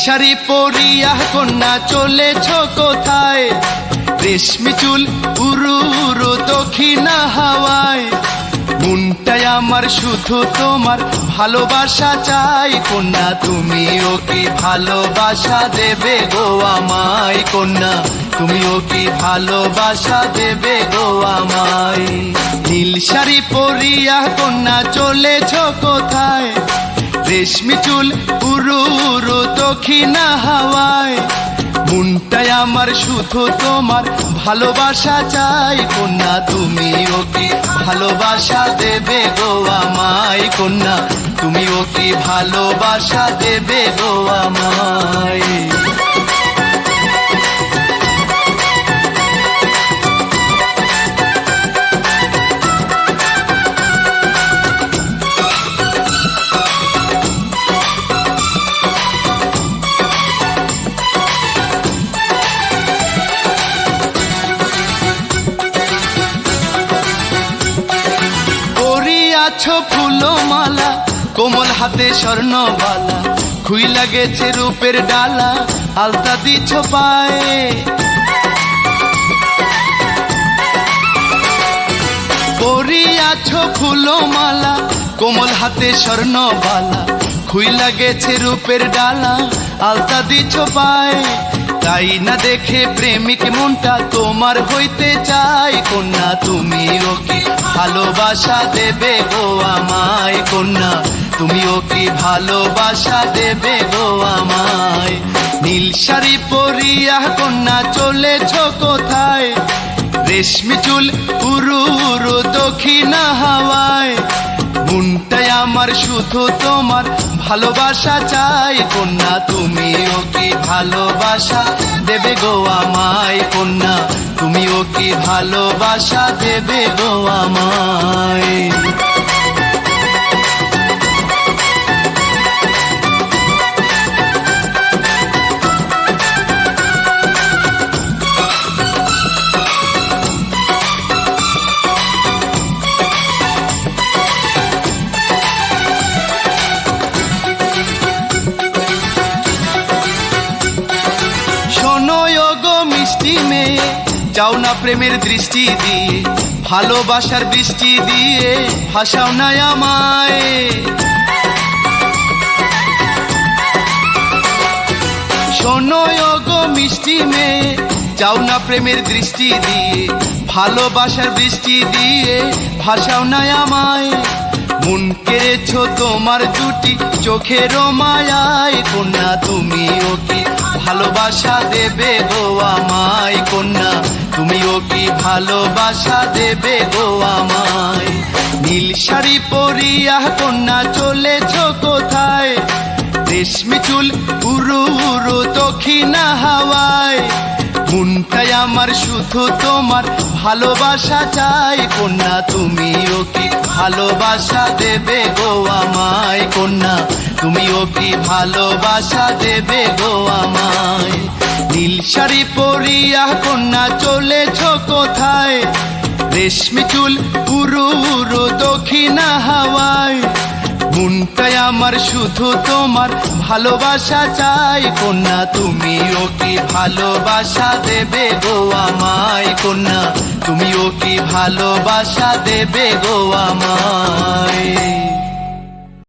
শাড়ি পরিয়া কন্যা চলেছ কোথায়? রেশমি চুল উড়ু উড়ু দক্ষিণা হাওয়ায়। মনটাই আমার শুধু তোমার ভালোবাসা চাই। কন্যা তুমিও কি ভালোবাসা দেবে গো আমায়? কন্যা তুমিও কি ভালোবাসা দেবে গো আমায়? নীল শাড়ি পরিয়া কন্যা চলেছ কোথায়? রেশমি চুল উড়ু উড়ু দক্ষিণা হাওয়ায়। মনটাই আমার শুধু তোমার ভালোবাসা চাই। কন্যা তুমিও কি ভালোবাসা দেবে গো আমায়? কন্যা তুমিও কি ভালোবাসা দেবে গো আমায়? আছো ফুলমালা কোমল হাতে স্বর্ণবালা। খুই লাগেছে রূপের ডালা আলতা দিছ পায়ে। পরি আছো ফুলমালা কোমল হাতে স্বর্ণবালা। খুই লাগেছে রূপের ডালা আলতা দিছ পায়ে। তাই না দেখে প্রেমিক মনটা তোমার হইতে চাই। কন্যা তুমিও কি ভালোবাসা দেবে গো আমায়? কন্যা তুমিও কি ভালোবাসা দেবে গো আমায়? নীল শাড়ি পরিয়া কন্যা চলেছ কোথায়? রেশমি চুল উড়ু উড়ু দক্ষিণা হাওয়ায়। মনটাই আমার শুধু তোমার ভালোবাসা চাই। কন্যা তুমিও কি ভালোবাসা দেবে গো আমায়? কন্যা তুমিও কি ভালোবাসা দেবে গো আমায়? মিষ্টি মেয়ে যাও না প্রেমের দৃষ্টি দিয়ে। ভালোবাসার বৃষ্টি দিয়ে ভাসাও না আমায়। শোনো গো মিষ্টি মেয়ে যাও না প্রেমের দৃষ্টি দিয়ে। ভালোবাসার বৃষ্টি দিয়ে ভাসাও না আমায়। মন কেড়েছ তোমার দুটি চোখের মায়ায়। কন্যা তুমিও কি ভালোবাসা দেবে গো আমায়? কন্যা তুমিও কি ভালোবাসা দেবে গো আমায়? নীল শাড়ি পরিয়া কন্যা চলেছ কোথায়? রেশমি চুল উড়ু উড়ু দক্ষিণা হাওয়ায়। মনটাই আমার শুধু তোমার ভালোবাসা চাই। কন্যা তুমিও কি ভালোবাসা দেবে গো আমায়? কন্যা তুমিও কি ভালোবাসা দেবে গো আমায়? নীল শাড়ি পরিয়া কন্যা চলেছ কোথায়? রেশমি চুল উড়ু উড়ু দক্ষিণা হাওয়ায়। মনটাই আমার শুধু তোমার ভালোবাসা চাই। কন্যা তুমিও কি ভালোবাসা দেবে গো আমায়? কন্যা তুমিও কি ভালোবাসা দেবে গো আমায়?